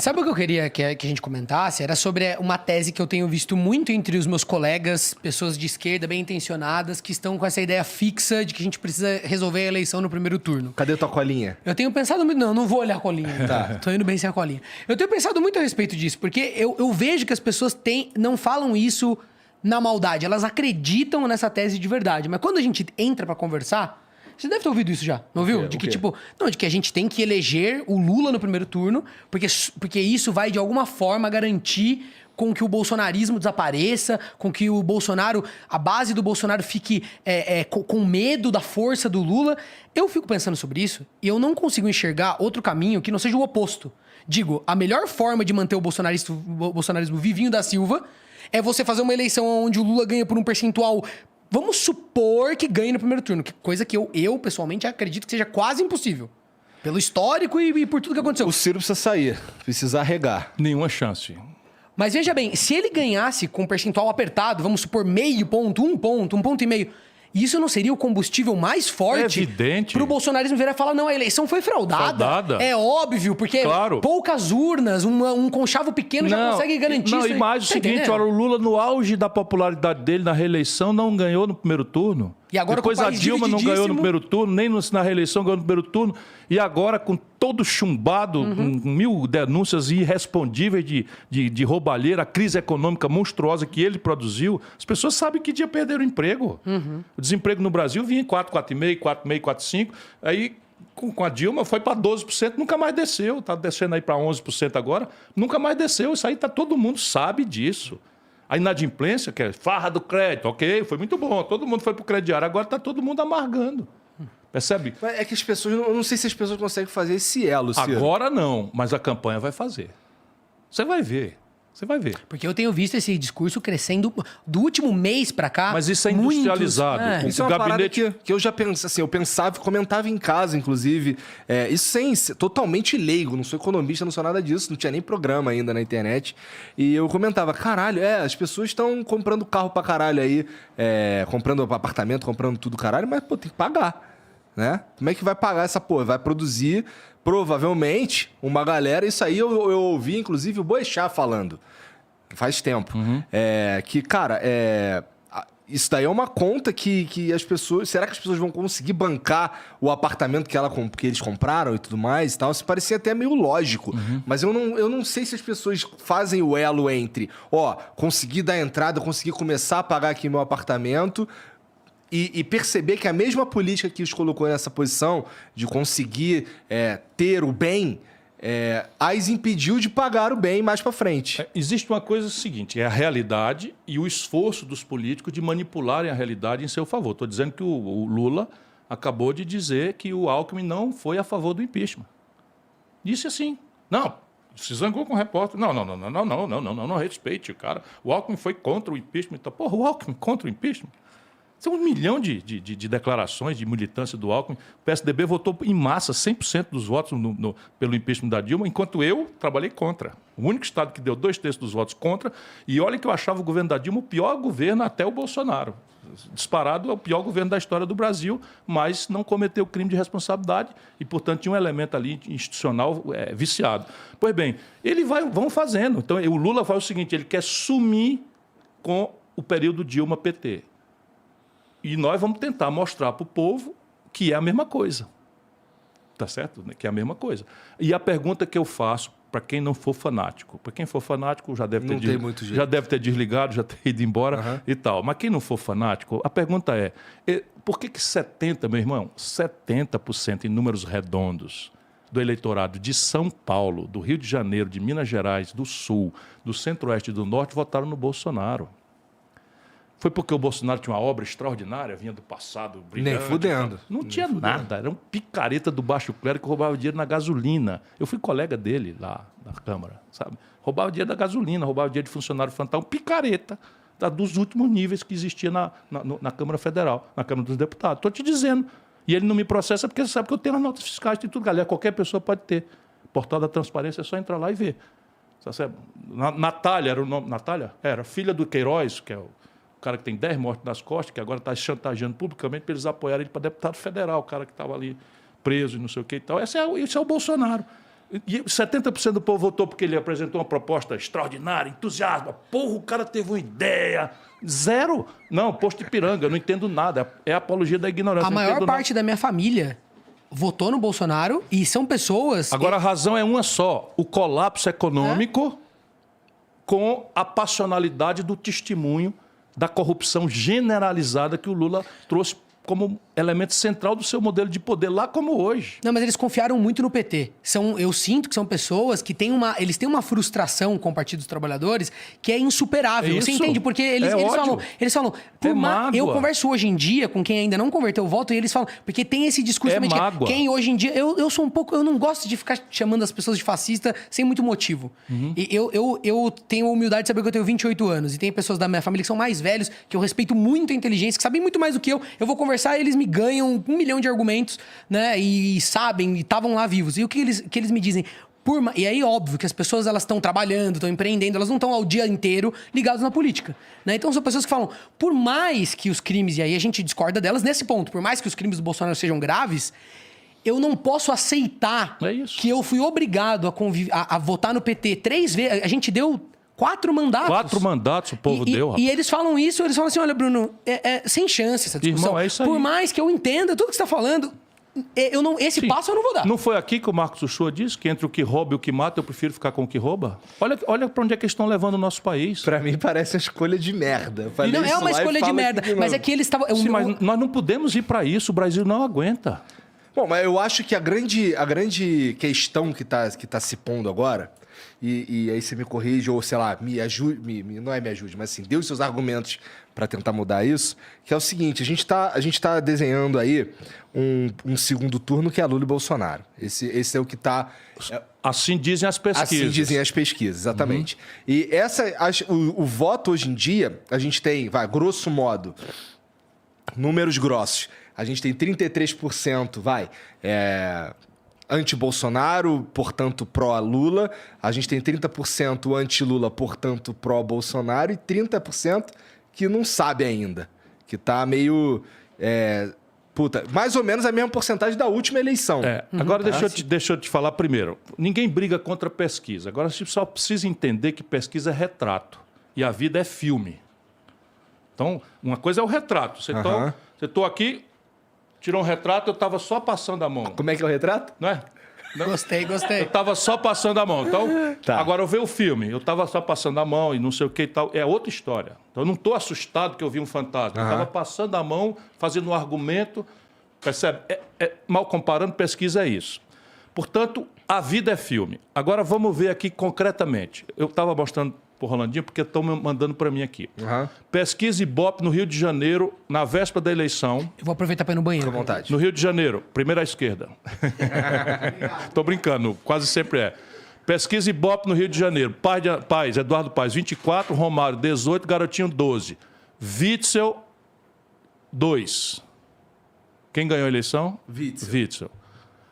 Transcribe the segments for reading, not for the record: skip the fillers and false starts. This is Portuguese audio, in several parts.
Sabe o que eu queria que a gente comentasse? Era sobre uma tese que eu tenho visto muito entre os meus colegas, pessoas de esquerda bem intencionadas, que estão com essa ideia fixa de que a gente precisa resolver a eleição no primeiro turno. Cadê tua colinha? Eu tenho pensado muito... Não vou olhar a colinha. Tá. Tô indo bem sem a colinha. Eu tenho pensado muito a respeito disso, porque eu vejo que as pessoas não falam isso na maldade. Elas acreditam nessa tese de verdade. Mas quando a gente entra pra conversar... Você deve ter ouvido isso já, não ouviu? De que, tipo... Não, de que a gente tem que eleger o Lula no primeiro turno, porque isso vai, de alguma forma, garantir com que o bolsonarismo desapareça, com que o Bolsonaro... A base do Bolsonaro fique com medo da força do Lula. Eu fico pensando sobre isso e eu não consigo enxergar outro caminho que não seja o oposto. Digo, a melhor forma de manter o bolsonarismo vivinho da Silva é você fazer uma eleição onde o Lula ganha por um percentual... Vamos supor que ganhe no primeiro turno, coisa que eu pessoalmente acredito que seja quase impossível. Pelo histórico e por tudo que aconteceu. O Ciro precisa sair, precisa arregar. Nenhuma chance. Mas veja bem, se ele ganhasse com um percentual apertado, vamos supor meio ponto, um ponto e meio, isso não seria o combustível mais forte pro bolsonarismo virar e falar, não, a eleição foi fraudada. É óbvio, porque poucas urnas, um conchavo pequeno já consegue garantir isso. Não, e mais o seguinte, olha, o Lula no auge da popularidade dele na reeleição não ganhou no primeiro turno. E agora, depois a Dilma não ganhou no primeiro turno, nem na reeleição ganhou no primeiro turno. E agora, com todo chumbado, com 1000 denúncias irrespondíveis de roubalheira, a crise econômica monstruosa que ele produziu, as pessoas sabem que dia perderam o emprego. O desemprego no Brasil vinha em 4,5%, 4,5%. Aí, com a Dilma, foi para 12%, nunca mais desceu. Está descendo aí para 11% agora, nunca mais desceu. Isso aí todo mundo sabe disso. A inadimplência, que é farra do crédito, ok, foi muito bom, todo mundo foi para o crediário, agora está todo mundo amargando. Percebe? É que as pessoas, eu não sei se as pessoas conseguem fazer esse elo, Ciro. Agora não, mas a campanha vai fazer. Você vai ver. Você vai ver. Porque eu tenho visto esse discurso crescendo do último mês pra cá. Mas isso é industrializado. Isso é uma parada que eu já pensei, assim, eu pensava, comentava em casa, inclusive. Isso sem totalmente leigo, não sou economista, não sou nada disso, não tinha nem programa ainda na internet. E eu comentava, caralho, as pessoas estão comprando carro pra caralho aí, comprando apartamento, comprando tudo caralho, mas, pô, tem que pagar, né? Como é que vai pagar essa porra? Vai produzir... Provavelmente, uma galera... Isso aí eu ouvi, inclusive, o Boechat falando. Faz tempo. Que, cara, isso daí é uma conta que as pessoas... Será que as pessoas vão conseguir bancar o apartamento que eles compraram e tudo mais e tal? Isso parecia até meio lógico. Mas eu não sei se as pessoas fazem o elo entre... conseguir dar entrada, conseguir começar a pagar aqui meu apartamento... E perceber que a mesma política que os colocou nessa posição de conseguir ter o bem, as impediu de pagar o bem mais para frente. Existe uma coisa seguinte, é a realidade e o esforço dos políticos de manipularem a realidade em seu favor. Estou dizendo que o Lula acabou de dizer que o Alckmin não foi a favor do impeachment. Disse assim, não, se zangou com o repórter. Não, respeite o cara. O Alckmin foi contra o impeachment. Porra, o Alckmin contra o impeachment? São 1 milhão de declarações de militância do Alckmin. O PSDB votou em massa 100% dos votos pelo impeachment da Dilma, enquanto eu trabalhei contra. O único estado que deu 2/3 dos votos contra. E olha que eu achava o governo da Dilma o pior governo até o Bolsonaro. Disparado, é o pior governo da história do Brasil, mas não cometeu crime de responsabilidade e, portanto, tinha um elemento ali institucional viciado. Pois bem, vão fazendo. Então, o Lula faz o seguinte, ele quer sumir com o período Dilma-PT. E nós vamos tentar mostrar para o povo que é a mesma coisa. Tá certo? Que é a mesma coisa. E a pergunta que eu faço para quem não for fanático. Para quem for fanático já deve ter desligado, já ter ido embora e tal. Mas quem não for fanático, a pergunta é, por que 70%, meu irmão, 70% em números redondos do eleitorado de São Paulo, do Rio de Janeiro, de Minas Gerais, do Sul, do Centro-Oeste e do Norte votaram no Bolsonaro? Foi porque o Bolsonaro tinha uma obra extraordinária, vinha do passado, brilhante. Nem fudendo. Não tinha nada, era um picareta do baixo clero que roubava dinheiro na gasolina. Eu fui colega dele lá na Câmara, sabe? Roubava dinheiro da gasolina, roubava dinheiro de funcionário fantasma, um picareta dos últimos níveis que existia na Câmara Federal, na Câmara dos Deputados. Estou te dizendo. E ele não me processa porque sabe que eu tenho as notas fiscais, tem tudo. Galera, qualquer pessoa pode ter. Portal da Transparência é só entrar lá e ver. Natália, era o nome? Natália? Era filha do Queiroz, que é o cara que tem 10 mortes nas costas, que agora está chantageando publicamente para eles apoiarem ele para deputado federal, o cara que estava ali preso e não sei o que e tal. Esse é o Bolsonaro. E 70% do povo votou porque ele apresentou uma proposta extraordinária, entusiasmo. Porra, o cara teve uma ideia. Zero. Não, posto Ipiranga, eu não entendo nada. É apologia da ignorância. A maior parte da minha família votou no Bolsonaro e são pessoas... Agora, a razão é uma só. O colapso econômico com a passionalidade do testemunho da corrupção generalizada que o Lula trouxe como elemento central do seu modelo de poder, lá como hoje. Não, mas eles confiaram muito no PT. Eu sinto que são pessoas que eles têm uma frustração com o Partido dos Trabalhadores que é insuperável. Você entende? Porque eles falam... Eu converso hoje em dia com quem ainda não converteu o voto e eles falam... Porque tem esse discurso... mágoa. Quem hoje em dia... Eu sou um pouco... Eu não gosto de ficar chamando as pessoas de fascista sem muito motivo. E eu tenho a humildade de saber que eu tenho 28 anos. E tem pessoas da minha família que são mais velhos, que eu respeito muito a inteligência, que sabem muito mais do que eu. Eu vou conversar e eles me ganham 1 milhão de argumentos, né? E sabem, e estavam lá vivos. E o que eles me dizem? E aí, óbvio, que as pessoas elas estão trabalhando, estão empreendendo, elas não estão ao dia inteiro ligadas na política. Né? Então, são pessoas que falam, por mais que os crimes, e aí a gente discorda delas nesse ponto, por mais que os crimes do Bolsonaro sejam graves, eu não posso aceitar que eu fui obrigado a votar no PT 3 vezes. A gente deu 4 mandatos. 4 mandatos o povo deu, rapaz. E eles falam isso, eles falam assim, olha, Bruno, sem chance essa discussão. Irmão, é isso aí. Por mais que eu entenda tudo que você está falando, passo eu não vou dar. Não foi aqui que o Marcos Uchoa disse que entre o que rouba e o que mata, eu prefiro ficar com o que rouba? Olha para onde é que eles estão levando o nosso país. Pra mim parece uma escolha de merda. Não é uma escolha de merda, mas é que eles estavam... Sim, mas nós não podemos ir para isso, o Brasil não aguenta. Bom, mas eu acho que a grande questão que tá se pondo agora, e aí você me corrige, ou sei lá, me ajude, não é me ajude, mas assim, dê os seus argumentos para tentar mudar isso, que é o seguinte, a gente tá desenhando aí um segundo turno que é Lula e Bolsonaro. Esse é o que tá... Assim dizem as pesquisas. Assim dizem as pesquisas, exatamente. E o voto hoje em dia, a gente tem, grosso modo, números grossos, a gente tem 33%, anti-Bolsonaro, portanto pró-Lula. A gente tem 30% anti-Lula, portanto pró-Bolsonaro. E 30% que não sabe ainda. Que tá meio... mais ou menos a mesma porcentagem da última eleição. Agora deixa eu te falar primeiro. Ninguém briga contra pesquisa. Agora a gente só precisa entender que pesquisa é retrato. E a vida é filme. Então, uma coisa é o retrato. Você tô aqui... Tirou um retrato, eu estava só passando a mão. Como é que é o retrato? Não é? Não? Gostei. Eu estava só passando a mão. Então, agora eu vejo o filme. Eu estava só passando a mão e não sei o que e tal. É outra história. Então, eu não estou assustado que eu vi um fantasma. Eu estava passando a mão, fazendo um argumento. Percebe? Mal comparando, pesquisa é isso. Portanto, a vida é filme. Agora, vamos ver aqui concretamente. Eu estava mostrando pro Rolandinho, porque estão me mandando para mim aqui. Pesquisa Ibope no Rio de Janeiro, na véspera da eleição. Eu vou aproveitar para ir no banheiro. Fica à vontade. No Rio de Janeiro, primeira à esquerda. Tô brincando, quase sempre é. Pesquisa Ibope no Rio de Janeiro. Paes, Eduardo Paes, 24, Romário, 18, Garotinho, 12. Witzel, 2. Quem ganhou a eleição? Witzel.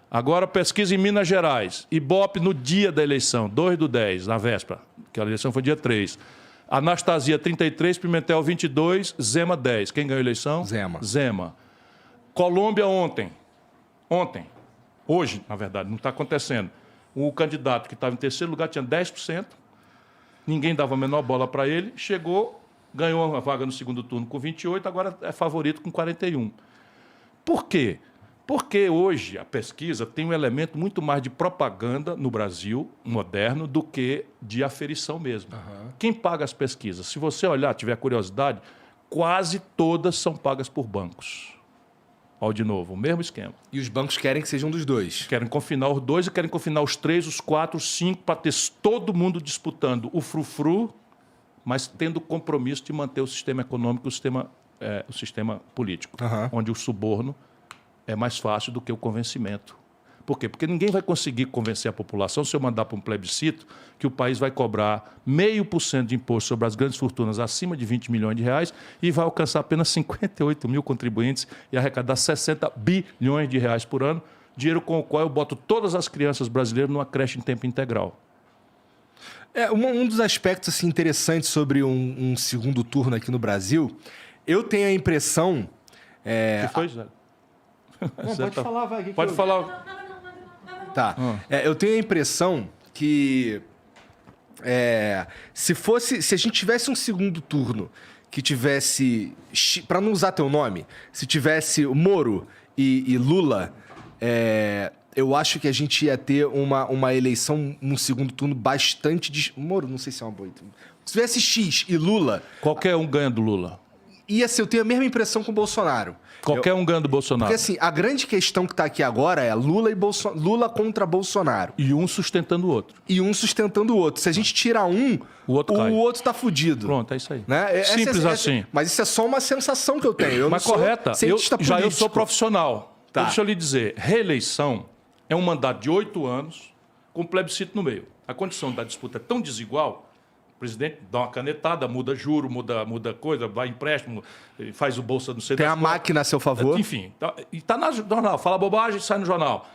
Agora, pesquisa em Minas Gerais. Ibope no dia da eleição, 2/10, na véspera, que a eleição foi dia 3. Anastasia, 33, Pimentel, 22, Zema, 10. Quem ganhou a eleição? Zema. Colômbia ontem. Hoje, na verdade, não está acontecendo. O candidato que estava em terceiro lugar tinha 10%. Ninguém dava a menor bola para ele. Chegou, ganhou uma vaga no segundo turno com 28, agora é favorito com 41. Por quê? Porque hoje a pesquisa tem um elemento muito mais de propaganda no Brasil moderno do que de aferição mesmo. Quem paga as pesquisas? Se você olhar, tiver curiosidade, quase todas são pagas por bancos. Olha de novo, o mesmo esquema. E os bancos querem que seja um dos dois. Querem confinar os 2 e querem confinar os 3, os 4, os 5, para ter todo mundo disputando o frufru, mas tendo o compromisso de manter o sistema econômico, o sistema político, onde o suborno é mais fácil do que o convencimento. Por quê? Porque ninguém vai conseguir convencer a população, se eu mandar para um plebiscito, que o país vai cobrar 0,5% de imposto sobre as grandes fortunas acima de 20 milhões de reais e vai alcançar apenas 58 mil contribuintes e arrecadar 60 bilhões de reais por ano, dinheiro com o qual eu boto todas as crianças brasileiras numa creche em tempo integral. Um dos aspectos assim, interessantes sobre um segundo turno aqui no Brasil, eu tenho a impressão... O que foi, Zé? Não, pode falar, vai. Pode falar. Tá. Eu tenho a impressão que se a gente tivesse um segundo turno que tivesse, para não usar teu nome, se tivesse o Moro e Lula, eu acho que a gente ia ter uma eleição no segundo turno bastante... Moro, não sei se é uma boa... Se tivesse X e Lula... Qualquer um ganha do Lula. Eu tenho a mesma impressão com o Bolsonaro. Qualquer um ganha do Bolsonaro. Porque assim, a grande questão que tá aqui agora é Lula contra Bolsonaro. E um sustentando o outro. Se a gente tirar um, o outro tá fudido. Pronto, é isso aí. Né? Simples assim. Mas isso é só uma sensação que eu tenho. Mas correta, eu sou profissional. Tá. Então, deixa eu lhe dizer, reeleição é um mandato de 8 anos com plebiscito no meio. A condição da disputa é tão desigual, o presidente dá uma canetada, muda juro, muda coisa, vai empréstimo, faz o bolsa no Tem a máquina a seu favor. Enfim, e está no jornal. Fala bobagem, sai no jornal.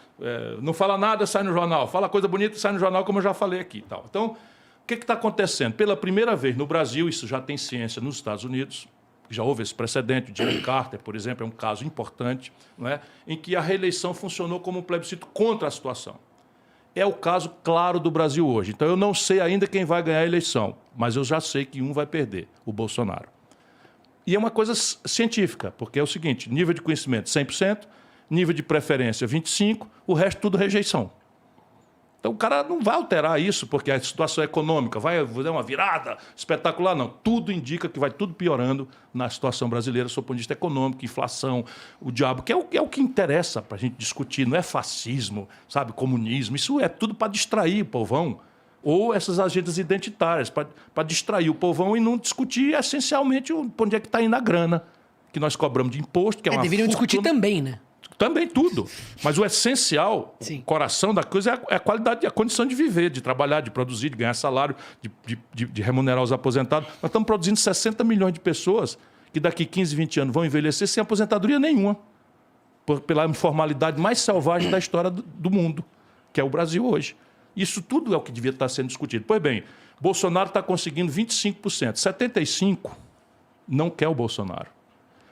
Não fala nada, sai no jornal. Fala coisa bonita, sai no jornal, como eu já falei aqui. Tal. Então, o que está acontecendo? Pela primeira vez no Brasil, isso já tem ciência nos Estados Unidos, já houve esse precedente, o Jimmy Carter, por exemplo, é um caso importante, não é? Em que a reeleição funcionou como um plebiscito contra a situação. É o caso claro do Brasil hoje. Então, eu não sei ainda quem vai ganhar a eleição, mas eu já sei que um vai perder, o Bolsonaro. E é uma coisa científica, porque é o seguinte, nível de conhecimento 100%, nível de preferência 25%, o resto tudo rejeição. Então, o cara não vai alterar isso, porque a situação econômica vai dar uma virada espetacular, não. Tudo indica que vai tudo piorando na situação brasileira, sob o ponto de vista econômico, inflação, o diabo, que é o que interessa para a gente discutir, não é fascismo, sabe, comunismo, isso é tudo para distrair o povão, ou essas agendas identitárias, para distrair o povão e não discutir essencialmente onde é que está indo a grana, que nós cobramos de imposto, que é uma deveriam discutir também, né? Também tudo. Mas o essencial, Sim. o coração da coisa é a qualidade, a condição de viver, de trabalhar, de produzir, de ganhar salário, de remunerar os aposentados. Nós estamos produzindo 60 milhões de pessoas que daqui 15, 20 anos vão envelhecer sem aposentadoria nenhuma. Pela informalidade mais selvagem da história do mundo, que é o Brasil hoje. Isso tudo é o que devia estar sendo discutido. Pois bem, Bolsonaro está conseguindo 25%. 75% não quer o Bolsonaro.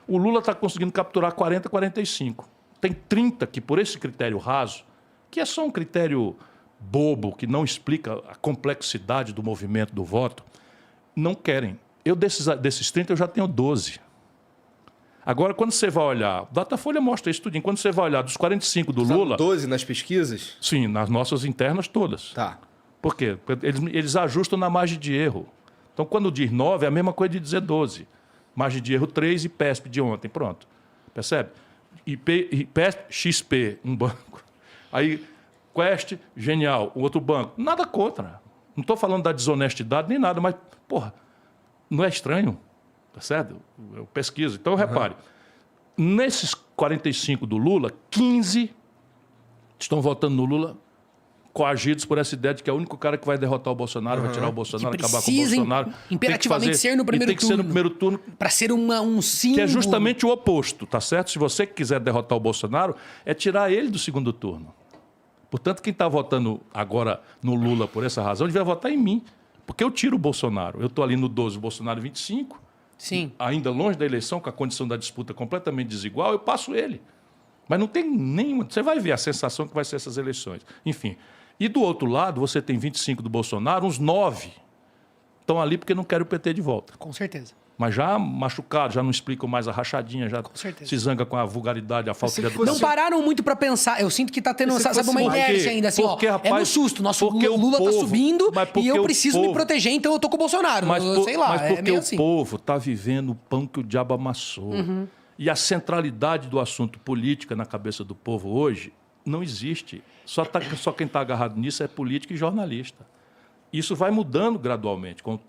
O Lula está conseguindo capturar 40%, 45%. Tem 30% que, por esse critério raso, que é só um critério bobo, que não explica a complexidade do movimento do voto, não querem. Eu, desses 30, eu já tenho 12. Agora, quando você vai olhar... O Datafolha mostra isso tudo. Quando você vai olhar dos 45 do Lula... 12 nas pesquisas? Sim, nas nossas internas todas. Tá. Por quê? Porque eles ajustam na margem de erro. Então, quando diz 9, é a mesma coisa de dizer 12. Margem de erro 3 e PESP de ontem. Pronto. Percebe? PESP, XP, um banco. Aí, Quest, Genial, um outro banco. Nada contra. Não estou falando da desonestidade nem nada, mas, porra, não é estranho? Tá certo? Eu pesquiso. Então, repare. Nesses 45 do Lula, 15 estão votando no Lula coagidos por essa ideia de que é o único cara que vai derrotar o Bolsonaro, vai tirar o Bolsonaro, acabar com o Bolsonaro. Imperativamente ser no primeiro turno. Tem que ser no primeiro turno. Para ser um símbolo. Que é justamente o oposto, tá certo? Se você quiser derrotar o Bolsonaro, é tirar ele do segundo turno. Portanto, quem está votando agora no Lula por essa razão, devia votar em mim. Porque eu tiro o Bolsonaro. Eu estou ali no 12, o Bolsonaro 25. Sim. Ainda longe da eleição, com a condição da disputa completamente desigual, eu passo ele. Mas não tem nenhuma... Você vai ver a sensação que vai ser essas eleições. Enfim... E do outro lado, você tem 25 do Bolsonaro, uns 9 estão ali porque não querem o PT de volta. Com certeza. Mas já machucados, já não explicam mais a rachadinha, já se zanga com a vulgaridade, a falta de educação. Não pararam muito para pensar. Eu sinto que está tendo uma inércia ainda, assim, porque, rapaz, é no susto. Nosso Lula está subindo e eu preciso me proteger, então eu tô com o Bolsonaro. Sei lá, mas porque meio o assim. povo está vivendo o pão que o diabo amassou. E a centralidade do assunto política na cabeça do povo hoje não existe. Só quem está agarrado nisso é político e jornalista. Isso vai mudando gradualmente com o tempo.